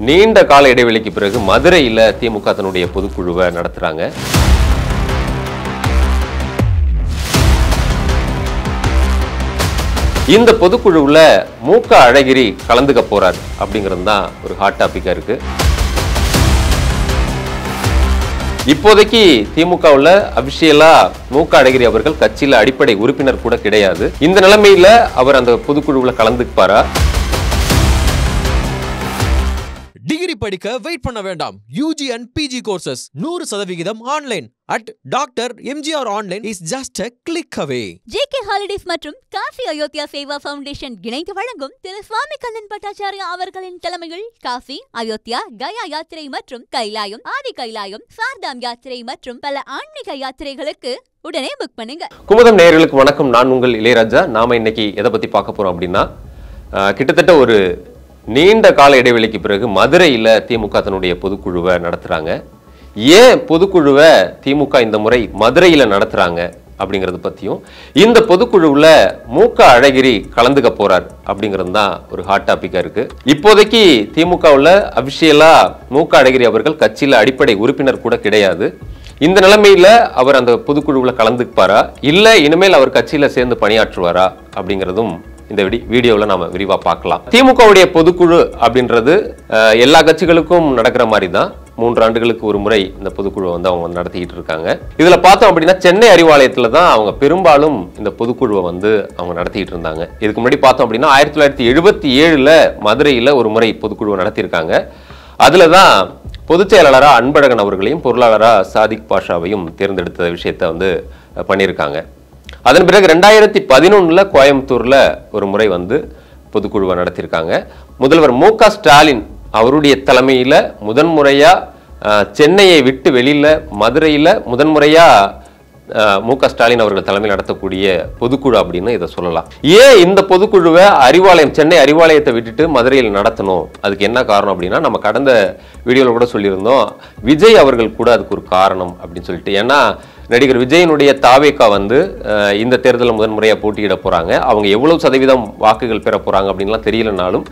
நீண்ட கால இடைவெளிக்கு பிறகு மதுரையில் திமுக தன்னுடைய பொதுக்குழுவை நடத்துறாங்க. இந்த பொதுக்குழுவில் மூக்க அழகிரி கலந்துக்க போறார் அப்படிங்கிறது தான் ஒரு ஹாட் டாபிக்கா இருக்கு. இப்போதைக்கு திமுகவில் அபிஷியலா மூக்க அழகிரி அவர்கள் கட்சியில அடிப்படை உறுப்பினர் கூட கிடையாது. இந்த நிலைமையில அவர் அந்த பொதுக்குழுவில் கலந்துப்பாரா? டிகிரி படிக்க வெயிட் பண்ண வேண்டாம். UG and PG courses 100% online at Dr. MGR Online is just a click away. JK Holidays மற்றும் காசி அயோத்தியா சேவா ஃபவுண்டேஷன் இணைந்து வழங்கும் திரு சுவாமி கண்ணன் பட்டாச்சாரியா அவர்களின் தலைமையில் காசி, அயோத்தியா, கயா யாத்திரை மற்றும் கைலாயம், ஆதி கைலாயம், சார்தாம் யாத்திரை மற்றும் பல ஆன்மீக யாத்திரைகளுக்கு உடனே புக் பண்ணுங்க. குமுதம் நேயர்களுக்கு வணக்கம். நான் உங்கள் இளையராஜா. நாம இன்னைக்கு எதை பத்தி பார்க்க போறோம் அப்படின்னா, கிட்டத்தட்ட ஒரு நீண்ட கால இடைவெளிக்கு பிறகு மதுரையில் திமுக தன்னுடைய பொதுக்குழுவை நடத்துறாங்க. ஏன் பொதுக்குழுவை திமுக இந்த முறை மதுரையில் நடத்துறாங்க அப்படிங்கிறத பற்றியும், இந்த பொதுக்குழுவில் மூக்க அழகிரி கலந்துக்க போறார் அப்படிங்கிறது தான் ஒரு ஹாட் டாபிக்கா இருக்கு. இப்போதைக்கு திமுகவில் அபிஷியலா மூக்க அழகிரி அவர்கள் கட்சியில் அடிப்படை உறுப்பினர் கூட கிடையாது. இந்த நிலைமையில அவர் அந்த பொதுக்குழுவில் கலந்துப்பாரா, இல்லை இனிமேல் அவர் கட்சியில சேர்ந்து பணியாற்றுவாரா அப்படிங்கிறதும் இந்த வீடியோவில் நாம விரிவா பார்க்கலாம். திமுகவுடைய பொதுக்குழு அப்படின்றது எல்லா கட்சிகளுக்கும் நடக்கிற மாதிரி தான் 3 ஆண்டுகளுக்கு ஒரு முறை இந்த பொதுக்குழுவை வந்து அவங்க நடத்திக்கிட்டு இருக்காங்க. இதுல பார்த்தோம் அப்படின்னா சென்னை அறிவாலயத்துல தான் அவங்க பெரும்பாலும் இந்த பொதுக்குழுவை வந்து அவங்க நடத்திட்டு இருந்தாங்க. இதுக்கு முன்னாடி பார்த்தோம் அப்படின்னா 1977 மதுரையில ஒரு முறை பொதுக்குழுவை நடத்தியிருக்காங்க. அதுலதான் பொதுச் செயலாளராக அன்பழகன் அவர்களையும் பொருளாளராக சாதிக் பாஷாவையும் தேர்ந்தெடுத்த விஷயத்தை வந்து பண்ணியிருக்காங்க. அதன் பிறகு 2011 கோயம்புத்தூர்ல ஒரு முறை வந்து பொதுக்குழுவை நடத்தியிருக்காங்க. முதல்வர் மு.க. ஸ்டாலின் அவருடைய தலைமையில முதன்முறையா சென்னையை விட்டு வெளியில மதுரையில முதன்முறையா மு.க. ஸ்டாலின் அவர்கள் தலைமையில் நடத்தக்கூடிய பொதுக்குழு அப்படின்னு இதை சொல்லலாம். ஏன் இந்த பொதுக்குழுவை சென்னை அறிவாலயத்தை விட்டுட்டு மதுரையில் நடத்தணும், அதுக்கு என்ன காரணம் அப்படின்னா, நம்ம கடந்த வீடியோவில் கூட சொல்லியிருந்தோம், விஜய் அவர்கள் கூட அதுக்கு ஒரு காரணம் அப்படின்னு சொல்லிட்டு. ஏன்னா நடிகர் விஜயனுடைய தாவேகா வந்து இந்த தேர்தலில் முதன்முறையாக போட்டியிட போறாங்க. அவங்க எவ்வளவு சதவீதம் வாக்குகள் பெற போறாங்க அப்படின்லாம் தெரியலனாலும்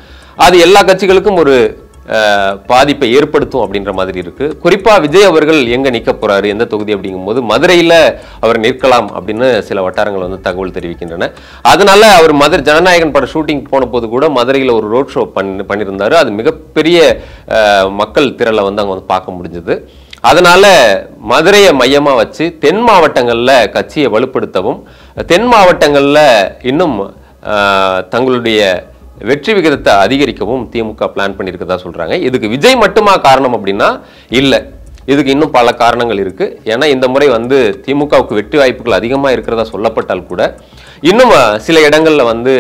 அது எல்லா கட்சிகளுக்கும் ஒரு பாதிப்பை ஏற்படுத்தும் அப்படின்ற மாதிரி இருக்கு. குறிப்பா விஜய் அவர்கள் எங்க நிற்க போறாரு, எந்த தொகுதி அப்படிங்கும்போது மதுரையில அவர் நிற்கலாம் அப்படின்னு சில வட்டாரங்கள் வந்து தகவல் தெரிவிக்கின்றன. அதனால அவர் மதுரை ஜனநாயகன் பட ஷூட்டிங் போன போது கூட மதுரையில ஒரு ரோட் ஷோ பண்ணியிருந்தாரு. அது மிகப்பெரிய மக்கள் திரளை வந்து அங்க வந்து பார்க்க முடிஞ்சது. அதனால மதுரையை மையமா வச்சு தென் மாவட்டங்கள்ல கட்சியை வலுப்படுத்தவும், தென் மாவட்டங்கள்ல இன்னும் தங்களுடைய வெற்றி விகிதத்தை அதிகரிக்கவும் திமுக பிளான் பண்ணியிருக்கதா சொல்றாங்க. இதுக்கு விஜய் மட்டுமா காரணம் அப்படின்னா இல்லை, இதுக்கு இன்னும் பல காரணங்கள் இருக்கு. ஏன்னா இந்த முறை வந்து திமுகவுக்கு வெற்றி வாய்ப்புகள் அதிகமாக இருக்கிறதா சொல்லப்பட்டால் கூட இன்னும் சில இடங்கள்ல வந்து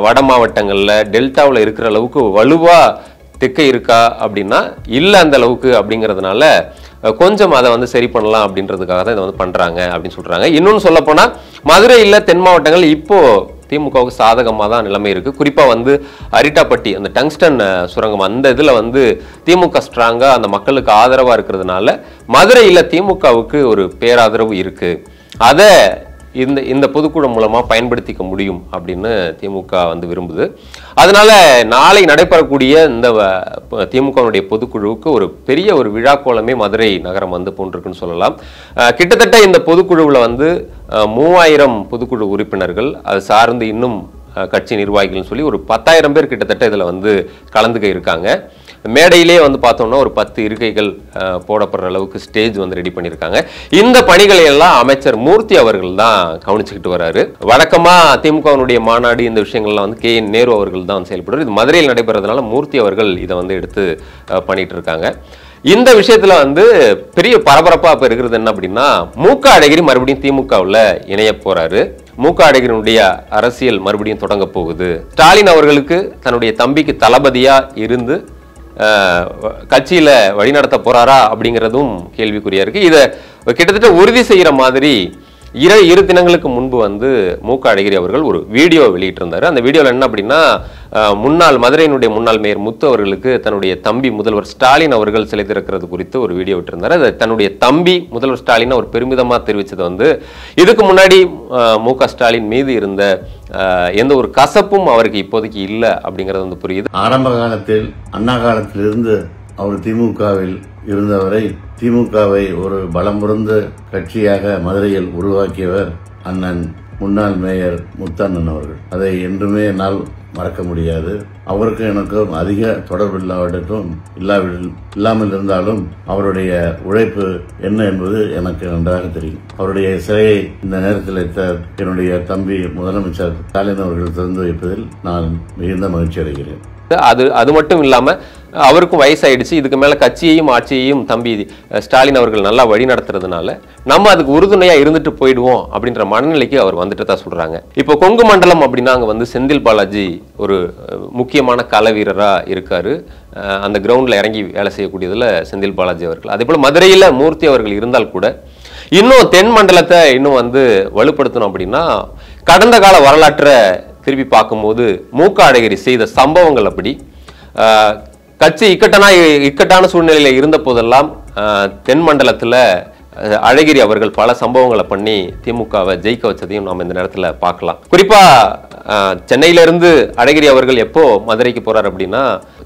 வட மாவட்டங்கள்ல டெல்டாவில் இருக்கிற அளவுக்கு வலுவா தெற்கே இருக்கா அப்படின்னா இல்லை அந்த அளவுக்கு. அப்படிங்கிறதுனால கொஞ்சம் அதை வந்து சரி பண்ணலாம் அப்படின்றதுக்காக தான் இதை வந்து பண்றாங்க அப்படின்னு சொல்றாங்க. இன்னொன்னு சொல்ல போனா மதுரையில் தென் மாவட்டங்கள் இப்போ திமுகவுக்கு சாதகமாக தான் நிலைமை இருக்கு. குறிப்பா வந்து அரிட்டாப்பட்டி அந்த டங்ஸ்டன் சுரங்கம் அந்த இதுல வந்து திமுக ஸ்ட்ராங்கா அந்த மக்களுக்கு ஆதரவா இருக்கிறதுனால மதுரையில் திமுகவுக்கு ஒரு பேராதரவு இருக்கு. அதை இந்த பொதுக்குழு மூலமா பயன்படுத்திக்க முடியும் அப்படின்னு திமுக வந்து விரும்புது. அதனால நாளை நடைபெறக்கூடிய இந்த திமுகவுடைய பொதுக்குழுவுக்கு ஒரு பெரிய ஒரு விழாக்கோலமே மதுரை நகரம் வந்து போன்றிருக்குன்னு சொல்லலாம். கிட்டத்தட்ட இந்த பொதுக்குழுவில் வந்து 3000 பொதுக்குழு உறுப்பினர்கள், அது சார்ந்து இன்னும் கட்சி நிர்வாகிகள்னு சொல்லி ஒரு 10,000 பேர் கிட்டத்தட்ட இதுல வந்து கலந்துக்க இருக்காங்க. மேடையிலே வந்து பார்த்தோம்னா ஒரு 10 இருக்கைகள் போடப்படுற அளவுக்கு ஸ்டேஜ் வந்து ரெடி பண்ணியிருக்காங்க. இந்த பணிகளை எல்லாம் அமைச்சர் மூர்த்தி அவர்கள் தான் கவனிச்சுக்கிட்டு வர்றாரு. வழக்கமா திமுகவினுடைய மாநாடு இந்த விஷயங்கள்லாம் வந்து KN நேரு அவர்கள் தான் செயல்படுறாரு. இது மதுரையில் நடைபெறதுனால மூர்த்தி அவர்கள் இதை வந்து எடுத்து பண்ணிட்டு இருக்காங்க. இந்த விஷயத்துல வந்து பெரிய பரபரப்பா இப்ப இருக்கிறது என்ன அப்படின்னா, மூக்க அழகிரி மறுபடியும் திமுகவில் இணைய போறாரு. மூக்க அழகிரினுடைய அரசியல் மறுபடியும் தொடங்க போகுது. ஸ்டாலின் அவர்களுக்கு தன்னுடைய தம்பிக்கு தளபதியா இருந்து கட்சியில வழிநடத்த போறாரா அப்படிங்கிறதும் கேள்விக்குறியா இருக்கு. இதை கிட்டத்தட்ட உறுதி செய்யற மாதிரி இரு தினங்களுக்கு முன்பு வந்து மூக்க அழகிரி அவர்கள் ஒரு வீடியோ வெளியிட்டிருந்தாரு. அந்த வீடியோவில் என்ன அப்படின்னா, முன்னாள் மதுரையினுடைய முன்னாள் மேயர் முத்து அவர்களுக்கு தன்னுடைய தம்பி முதல்வர் ஸ்டாலின் அவர்கள் சிலை திறக்கிறது குறித்து ஒரு வீடியோ விட்டிருந்தார். அது தன்னுடைய தம்பி முதல்வர் ஸ்டாலின் அவர் பெருமிதமாக தெரிவித்தது வந்து இதுக்கு முன்னாடி மு.க. ஸ்டாலின் மீது இருந்த எந்த ஒரு கசப்பும் அவருக்கு இப்போதைக்கு இல்லை அப்படிங்கிறது வந்து புரியுது. ஆரம்ப காலத்தில் அண்ணா காலத்திலிருந்து அவர் திமுகவில் இருந்தவரை திமுகவை ஒரு பலம் பொருந்த கட்சியாக மதுரையில் உருவாக்கியவர் அண்ணன் முன்னாள் மேயர் முத்தண்ணன் அவர்கள். அதை என்றுமே என்னால் மறக்க முடியாது. அவருக்கும் எனக்கும் அதிக தொடர்பு இல்லாமல் இருந்தாலும் அவருடைய உழைப்பு என்ன என்பது எனக்கு நன்றாக தெரியும். அவருடைய சிலையை இந்த நேரத்தில் என்னுடைய தம்பி முதலமைச்சர் ஸ்டாலின் அவர்கள் திறந்து வைப்பதில் நான் மிகுந்த மகிழ்ச்சி அடைகிறேன். அது மட்டும் இல்லாம அவருக்கும் வயசாயிடுச்சு. இதுக்கு மேல கட்சியையும் ஆட்சியையும் தம்பி ஸ்டாலின் அவர்கள் நல்லா வழி நடத்துறதுனால நம்ம அதுக்கு உறுதுணையா இருந்துட்டு போயிடுவோம் அப்படின்ற மனநிலைக்கு அவர் வந்துட்டு தான் சொல்றாங்க. இப்போ கொங்கு மண்டலம் அப்படின்னா அங்க வந்து செந்தில் பாலாஜி ஒரு முக்கியமான கள வீரரா இருக்காரு. அந்த கிரவுண்ட்ல இறங்கி வேலை செய்யக்கூடியதுல செந்தில் பாலாஜி அவர்கள். அதே போல மதுரையில மூர்த்தி அவர்கள் இருந்தால் கூட இன்னும் தென் மண்டலத்தை இன்னும் வந்து வலுப்படுத்தணும் அப்படின்னா கடந்த கால வரலாற்றை திருப்பி பார்க்கும்போது மு.க. அழகிரி செய்த சம்பவங்கள் அப்படி கட்சி இக்கட்டான சூழ்நிலையில இருந்த போதெல்லாம் தென் மண்டலத்துல அழகிரி அவர்கள் பல சம்பவங்களை பண்ணி திமுகவை ஜெயிக்க வச்சதையும் நாம் இந்த நேரத்துல பார்க்கலாம். குறிப்பா சென்னையிலிருந்து அழகிரி அவர்கள் எப்போ மதுரைக்கு போறார் அப்படின்னா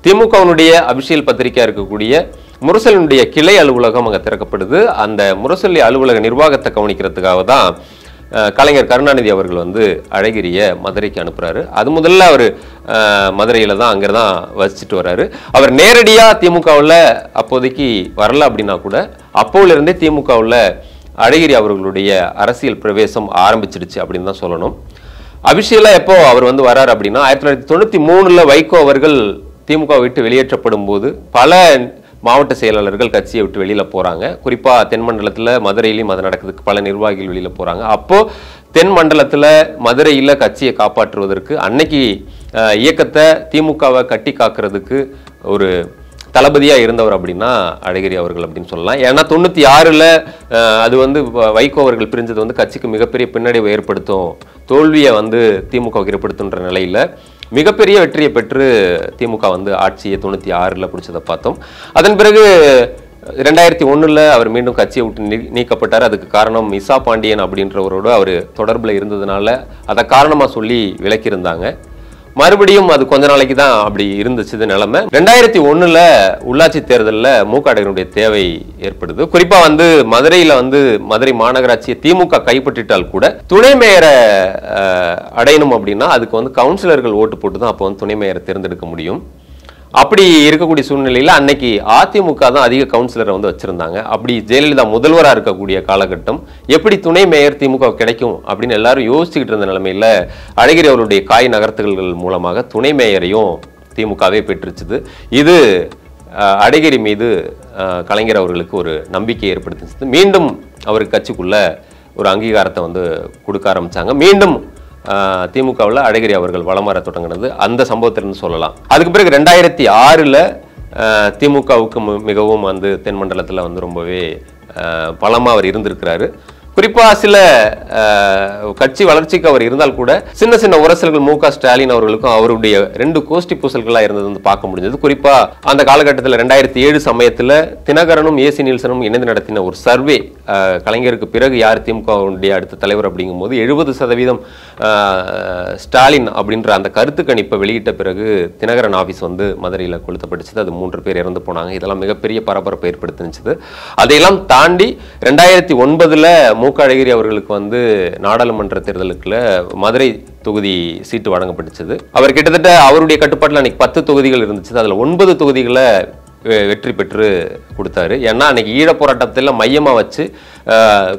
திமுகவினுடைய அபிஷியல் பத்திரிகையா இருக்கக்கூடிய முரசொலியினுடைய கிளை அலுவலகம் அங்க திறக்கப்படுது. அந்த முரசொலி அலுவலக நிர்வாகத்தை கவனிக்கிறதுக்காக தான் கலைஞர் கருணாநிதி அவர்கள் வந்து அழகிரிய மதுரைக்கு அனுப்புறாரு. அது முதல்ல அவர் மதுரையில தான் அங்கதான் வசிச்சுட்டு வர்றாரு. அவர் நேரடியா திமுகவுல அப்போதைக்கு வரல அப்படின்னா கூட அப்போல இருந்தே திமுகவுல அழகிரி அவர்களுடைய அரசியல் பிரவேசம் ஆரம்பிச்சிடுச்சு அப்படின்னு தான் சொல்லணும். அபிஷியலா எப்போ அவர் வந்து வர்றாரு அப்படின்னா 1993 வைகோ அவர்கள் திமுக விட்டு வெளியேற்றப்படும் போது பல மாவட்ட செயலாளர்கள் கட்சியை விட்டு வெளியில போறாங்க. குறிப்பா தென் மண்டலத்துல மதுரையிலையும் அது நடக்குதுக்கு பல நிர்வாகிகள் வெளியில போறாங்க. அப்போ தென் மண்டலத்துல மதுரையில கட்சியை காப்பாற்றுவதற்கு அன்னைக்கு இயக்கத்தை திமுகவை கட்டி காக்குறதுக்கு ஒரு தளபதியா இருந்தவர் அப்படின்னா அழகிரி அவர்கள் அப்படின்னு சொல்லலாம். ஏன்னா 96ல அது வந்து வைகோ அவர்கள் பிரிஞ்சது வந்து கட்சிக்கு மிகப்பெரிய பின்னடைவை ஏற்படுத்தும், தோல்வியை வந்து திமுகவுக்கு ஏற்படுத்துன்ற நிலையில மிகப்பெரிய வெற்றியை பெற்று திமுக வந்து ஆட்சியை 96ல பிடிச்சதை பார்த்தோம். அதன் பிறகு 2001ல் அவர் மீண்டும் கட்சியை விட்டு நீக்கப்பட்டார். அதுக்கு காரணம் இசா பாண்டியன் அப்படின்றவரோட அவர் தொடர்புல இருந்ததுனால அதை காரணமா சொல்லி விலக்கியிருந்தாங்க. மறுபடியும் அது கொஞ்ச நாளைக்கு தான் அப்படி இருந்துச்சு நிலைமை. 2001ல் உள்ளாட்சி தேர்தலில் மு.க. அழகிரியுடைய தேவை ஏற்படுது. குறிப்பா வந்து மதுரையில வந்து மதுரை மாநகராட்சியை திமுக கைப்பற்றிட்டால் கூட துணை மேயரை அடையணும் அப்படின்னா அதுக்கு வந்து கவுன்சிலர்கள் ஓட்டு போட்டு தான் அப்போ வந்து துணை மேயரை தேர்ந்தெடுக்க முடியும். அப்படி இருக்கக்கூடிய சூழ்நிலையில அன்னைக்கு அதிமுக தான் அதிக கவுன்சிலரை வந்து வச்சிருந்தாங்க. அப்படி ஜெயலலிதா முதல்வராக இருக்கக்கூடிய காலகட்டம் எப்படி துணை மேயர் திமுக கிடைக்கும் அப்படின்னு எல்லாரும் யோசிச்சுக்கிட்டு இருந்த நிலைமையில அழகிரி அவருடைய காய் நகர்த்துகள் மூலமாக துணை மேயரையும் திமுகவே பெற்றுச்சுது. இது அழகிரி மீது கலைஞர் அவர்களுக்கு ஒரு நம்பிக்கை ஏற்படுத்துச்சு. மீண்டும் அவருக்கு கட்சிக்குள்ள ஒரு அங்கீகாரத்தை வந்து கொடுக்க ஆரம்பிச்சாங்க. மீண்டும் திமுகவில் அழகிரி அவர்கள் வலம் வர தொடங்கினது அந்த சம்பவத்திலிருந்து சொல்லலாம். அதுக்கு பிறகு 2006ல் திமுகவுக்கு மிகவும் வந்து தென் மண்டலத்தில் வந்து ரொம்பவே பலமாக அவர் இருந்திருக்கிறாரு. குறிப்பா சில கட்சி வளர்ச்சிக்கு அவர் இருந்தால் கூட சின்ன சின்ன உரசல்கள் மு.க. ஸ்டாலின் அவர்களுக்கும் அவருடைய 2 கோஷ்டி பூசல்களா இருந்தது வந்து பார்க்க முடிஞ்சது. குறிப்பா அந்த காலகட்டத்தில் 2007 சமயத்துல தினகரனும் ஏசி நீல்சனும் இணைந்து நடத்தின ஒரு சர்வே கலைஞருக்கு பிறகு யார் திமுகவுடைய அடுத்த தலைவர் அப்படிங்கும் போது 70% ஸ்டாலின் அப்படின்ற அந்த கருத்து கணிப்பை வெளியிட்ட பிறகு தினகரன் ஆபீஸ் வந்து மதுரையில் கொளுத்தப்பட்டுச்சு. அது 3 பேர் இறந்து போனாங்க. இதெல்லாம் மிகப்பெரிய பரபரப்பை ஏற்படுத்தினுச்சு. அதையெல்லாம் தாண்டி 2009ல் மு.க. அழகிரி அவர்களுக்கு வந்து நாடாளுமன்ற தேர்தலுக்குள்ள மதுரை தொகுதி சீட்டு வழங்கப்பட்டுச்சு. அவர் கிட்டத்தட்ட அவருடைய கட்டுப்பாட்டில் அன்னைக்கு 10 தொகுதிகள் இருந்துச்சு. அதுல 9 தொகுதிகளை வெற்றி பெற்று கொடுத்தாரு. ஏன்னா அன்னைக்கு ஈழ போராட்டத்தில் மையமா வச்சு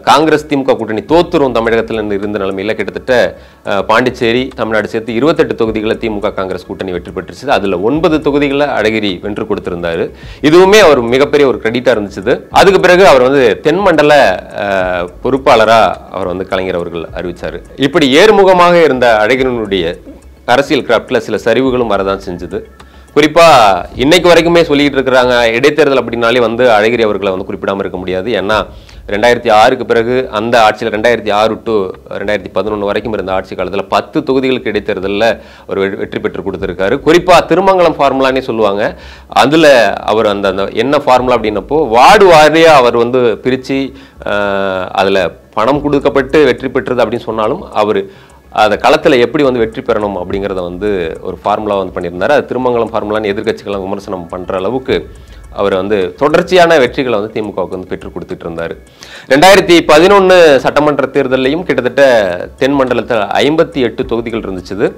காங்கிரஸ் திமுக கூட்டணி தோத்துரும் தமிழகத்தில் இருந்த நிலைமையில கிட்டத்தட்ட பாண்டிச்சேரி தமிழ்நாடு சேர்த்து 28 தொகுதிகளை திமுக காங்கிரஸ் கூட்டணி வெற்றி பெற்றுச்சு. அதுல 9 தொகுதிகளை அழகிரி வென்று கொடுத்திருந்தாரு. இதுவுமே அவர் மிகப்பெரிய ஒரு கிரெடிட்டா இருந்துச்சு. அதுக்கு பிறகு அவர் வந்து தென்மண்டல பொறுப்பாளரா அவர் வந்து கலைஞர் அவர்கள் அறிவிச்சாரு. இப்படி ஏறுமுகமாக இருந்த அழகிரினுடைய அரசியல் கிராப்ட்ல சில சரிவுகளும் வரதான் செஞ்சது. குறிப்பா இன்னைக்கு வரைக்குமே சொல்லிட்டு இருக்கிறாங்க இடைத்தேர்தல் அப்படின்னாலே வந்து அழகிரி அவர்களை வந்து குறிப்பிடாம இருக்க முடியாது. ஏன்னா 2006க்கு பிறகு அந்த ஆட்சியில் 2006 to 2011 வரைக்கும் இருந்த ஆட்சி காலத்தில் 10 தொகுதிகளுக்கு இடைத்தேர்தலில் ஒரு வெற்றி பெற்று கொடுத்துருக்காரு. குறிப்பாக திருமங்கலம் ஃபார்முலானே சொல்லுவாங்க. அதில் அவர் அந்த என்ன ஃபார்முலா அப்படின்னப்போ வார்டு வாரியாக அவர் வந்து பிரித்து அதில் பணம் கொடுக்கப்பட்டு வெற்றி பெற்றது அப்படின்னு சொன்னாலும் அவர் அந்த களத்தில் எப்படி வந்து வெற்றி பெறணும் அப்படிங்கிறத வந்து ஒரு ஃபார்முலா வந்து பண்ணியிருந்தார். அது திருமங்கலம் ஃபார்முலான்னு எதிர்கட்சிகளை விமர்சனம் பண்ணுற அளவுக்கு அவர் வந்து தொடர்ச்சியான வெற்றிகளை வந்து திமுகவுக்கு வந்து பெற்றுக் கொடுத்துட்டு இருந்தார். 2011 சட்டமன்ற தேர்தலையும் கிட்டத்தட்ட தென் மண்டலத்தில் 58 தொகுதிகள் இருந்துச்சு.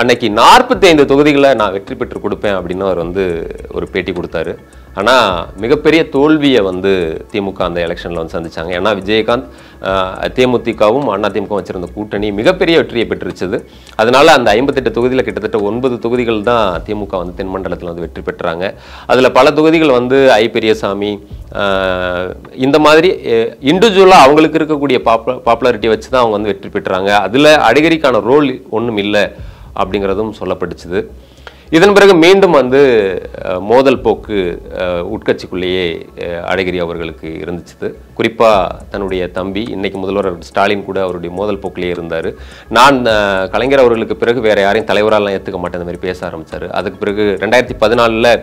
அன்னைக்கு 45 தொகுதிகளை நான் வெற்றி பெற்று கொடுப்பேன் அப்படின்னு அவர் வந்து ஒரு பேட்டி கொடுத்தாரு. ஆனால் மிகப்பெரிய தோல்வியை வந்து திமுக அந்த எலெக்ஷனில் வந்து சந்திச்சாங்க. ஏன்னா விஜயகாந்த் தேமுதிகவும் அதிமுகவும் வச்சிருந்த கூட்டணி மிகப்பெரிய வெற்றியை பெற்றுருச்சு. அதனால அந்த 58 தொகுதியில் கிட்டத்தட்ட 9 தொகுதிகள் தான் திமுக வந்து தென் மண்டலத்தில் வந்து வெற்றி பெற்றாங்க. அதில் பல தொகுதிகள் வந்து ஐ பெரியசாமி இந்த மாதிரி இண்டிவிஜுவலாக அவங்களுக்கு இருக்கக்கூடிய பாப்புலாரிட்டியை வச்சு தான் அவங்க வந்து வெற்றி பெற்றாங்க. அதில் அடிகரிக்கான ரோல் ஒன்றும் இல்லை அப்படிங்கிறதும் சொல்லப்பட்டுச்சுது. இதன் பிறகு மீண்டும் வந்து மோதல் போக்கு உட்கட்சிக்குள்ளேயே அழகிரி அவர்களுக்கு இருந்துச்சு. குறிப்பாக தன்னுடைய தம்பி இன்னைக்கு முதல்வர் ஸ்டாலின் கூட அவருடைய மோதல் போக்கிலேயே இருந்தார். நான் கலைஞர் அவர்களுக்கு பிறகு வேற யாரையும் தலைவராலாம் ஏற்றுக்க மாட்டேன் இந்த மாதிரி பேச ஆரம்பித்தார். அதுக்கு பிறகு 2014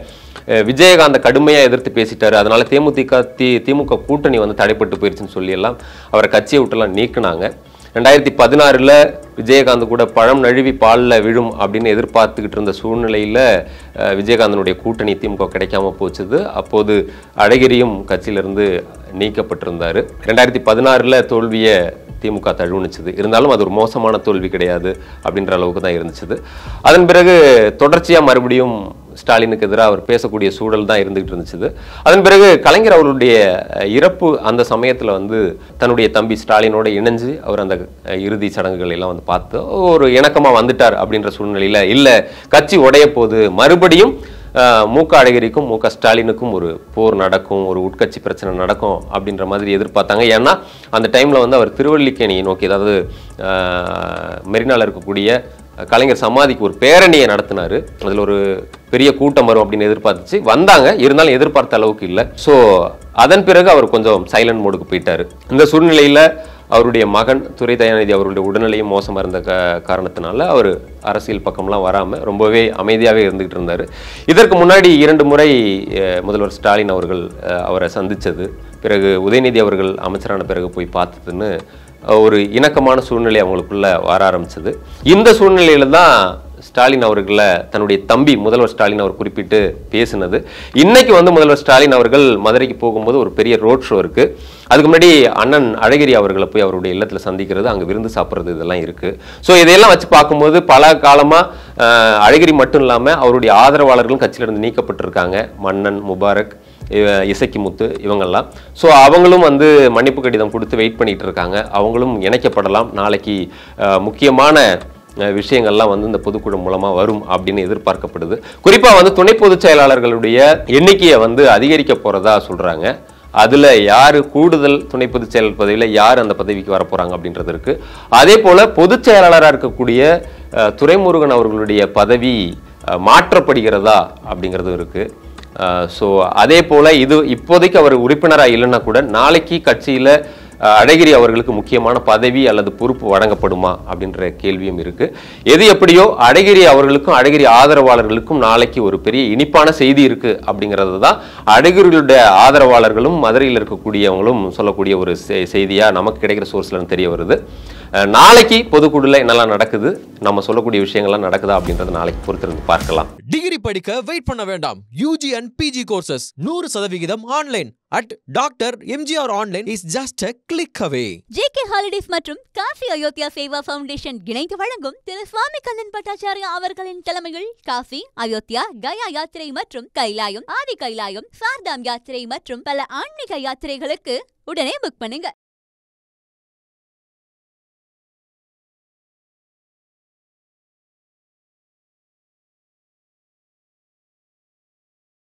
விஜயகாந்த் கடுமையாக எதிர்த்து பேசிட்டாரு. அதனால திமுக கூட்டணி வந்து தடைப்பட்டு போயிடுச்சுன்னு சொல்லி எல்லாம் அவரை கட்சியை விட்டுலாம் நீக்கினாங்க. 2016 விஜயகாந்த் கூட பழம் நழுவி பாலில் விழும் அப்படின்னு எதிர்பார்த்துக்கிட்டு இருந்த சூழ்நிலையில் விஜயகாந்தனுடைய கூட்டணி திமுக கிடைக்காம போச்சுது. அப்போது அழகிரியும் கட்சியிலிருந்து நீக்கப்பட்டிருந்தார். 2016 தோல்வியை திமுக தழுவுனுச்சுது. இருந்தாலும் அது ஒரு மோசமான தோல்வி கிடையாது அப்படின்ற அளவுக்கு தான் இருந்துச்சு. அதன் பிறகு தொடர்ச்சியாக மறுபடியும் ஸ்டாலினுக்கு எதிராக அவர் பேசக்கூடிய சூழல் தான் இருந்துகிட்டு இருந்துச்சு. அதன் பிறகு கலைஞர் அவருடைய இறப்பு அந்த சமயத்தில் வந்து தன்னுடைய தம்பி ஸ்டாலினோட இணைஞ்சு அவர் அந்த இறுதி சடங்குகள் எல்லாம் வந்து பார்த்து ஒரு இணக்கமாக வந்துட்டார் அப்படின்ற சூழ்நிலையில் இல்லை கட்சி உடைய போது மறுபடியும் மூக அழகிரிக்கும் மூக ஸ்டாலினுக்கும் ஒரு போர் நடக்கும், ஒரு உட்கட்சி பிரச்சனை நடக்கும் அப்படின்ற மாதிரி எதிர்பார்த்தாங்க. ஏன்னா அந்த டைமில் வந்து அவர் திருவல்லிக்கேணியை நோக்கி, அதாவது மெரினாவில் இருக்கக்கூடிய கலைஞர் சமாதிக்கு ஒரு பேரணியை நடத்தினார். அதில் ஒரு பெரிய கூட்டம் வரும் அப்படின்னு எதிர்பார்த்துச்சு, வந்தாங்க. இருந்தாலும் எதிர்பார்த்த அளவுக்கு இல்லை. ஸோ அதன் பிறகு அவர் கொஞ்சம் சைலண்ட் மோடுக்கு போயிட்டார். இந்த சூழ்நிலையில் அவருடைய மகன் துரை தயாநிதி அவருடைய உடல்நிலையும் மோசமாக இருந்த காரணத்தினால அவர் அரசியல் பக்கம்லாம் வராமல் ரொம்பவே அமைதியாகவே இருந்துகிட்டு இருந்தார். இதற்கு முன்னாடி 2 முறை முதல்வர் ஸ்டாலின் அவர்கள் அவரை சந்தித்தது, பிறகு உதயநிதி அவர்கள் அமைச்சரான பிறகு போய் பார்த்ததுன்னு ஒரு இணக்கமான சூழ்நிலை அவங்களுக்குள்ள வர ஆரம்பிச்சது. இந்த சூழ்நிலையில தான் ஸ்டாலின் அவர்களை தன்னுடைய தம்பி முதல்வர் ஸ்டாலின் அவர் குறிப்பிட்டு பேசினது. இன்னைக்கு வந்து முதல்வர் ஸ்டாலின் அவர்கள் மதுரைக்கு போகும்போது ஒரு பெரிய ரோட் ஷோ இருக்கு. அதுக்கு முன்னாடி அண்ணன் அழகிரி அவர்களை போய் அவருடைய இல்லத்தில் சந்திக்கிறது, அங்கே விருந்து சாப்பிட்றது, இதெல்லாம் இருக்கு. ஸோ இதையெல்லாம் வச்சு பார்க்கும்போது பல காலமாக அழகிரி மட்டும் இல்லாமல் அவருடைய ஆதரவாளர்களும் கட்சியிலிருந்து நீக்கப்பட்டிருக்காங்க. மன்னன், முபாரக், இசக்கி முத்து இவங்கெல்லாம். ஸோ அவங்களும் வந்து மன்னிப்பு கடிதம் கொடுத்து வெயிட் பண்ணிட்டு இருக்காங்க. அவங்களும் இணைக்கப்படலாம். நாளைக்கு முக்கியமான விஷயங்கள்லாம் வந்து இந்த பொதுக்குழு மூலமாக வரும் அப்படின்னு எதிர்பார்க்கப்படுது. குறிப்பாக வந்து துணை பொதுச் செயலாளர்களுடைய எண்ணிக்கையை வந்து அதிகரிக்க போகிறதா சொல்கிறாங்க. அதில் யார் கூடுதல் துணை பொதுச் செயலாளர் பதவியில் யார் அந்த பதவிக்கு வரப்போகிறாங்க அப்படின்றது இருக்குது. அதே போல் பொதுச் செயலாளராக இருக்கக்கூடிய துரைமுருகன் அவர்களுடைய பதவி மாற்றப்படுகிறதா அப்படிங்கிறதும் இருக்குது. ஸோ அதே போல் இது இப்போதைக்கு அவர் உறுப்பினராக இல்லைன்னா கூட நாளைக்கு கட்சியில் அழகிரி அவர்களுக்கு முக்கியமான பதவி அல்லது பொறுப்பு வழங்கப்படுமா அப்படின்ற கேள்வியும் இருக்கு. எது எப்படியோ அழகிரி அவர்களுக்கும் அழகிரி ஆதரவாளர்களுக்கும் நாளைக்கு ஒரு பெரிய இனிப்பான செய்தி இருக்கு அப்படிங்கிறது தான் அழகிரிகளுடைய ஆதரவாளர்களும் மதுரையில் இருக்கக்கூடியவங்களும் சொல்லக்கூடிய ஒரு செய்தியா நமக்கு கிடைக்கிற சோர்ஸ்ல தெரிய வருது. நாளைக்கு பொதுக்குழுல என்னெல்லாம் நடக்குது, நம்ம சொல்லக்கூடிய விஷயங்கள்லாம் நடக்குதா அப்படின்றத நாளைக்கு பொறுத்திருந்து பார்க்கலாம். டிகிரி படிக்க வெயிட் பண்ண வேண்டாம். UG and PG courses 100% online at Dr. MGR Online is just a click away. JK Holidays மற்றும் காசி அயோத்தியா சேவா ஃபவுண்டேஷன் இணைந்து வழங்கும் திரு சுவாமி கண்ணன் பட்டாச்சாரியா அவர்களின் தலைமையில் காசி, அயோத்தியா, கயா யாத்திரை மற்றும் கைலாயம், ஆதி கைலாயம், சார்தாம் யாத்திரை மற்றும் பல ஆன்மீக யாத்திரைகளுக்கு உடனே புக் பண்ணுங்க.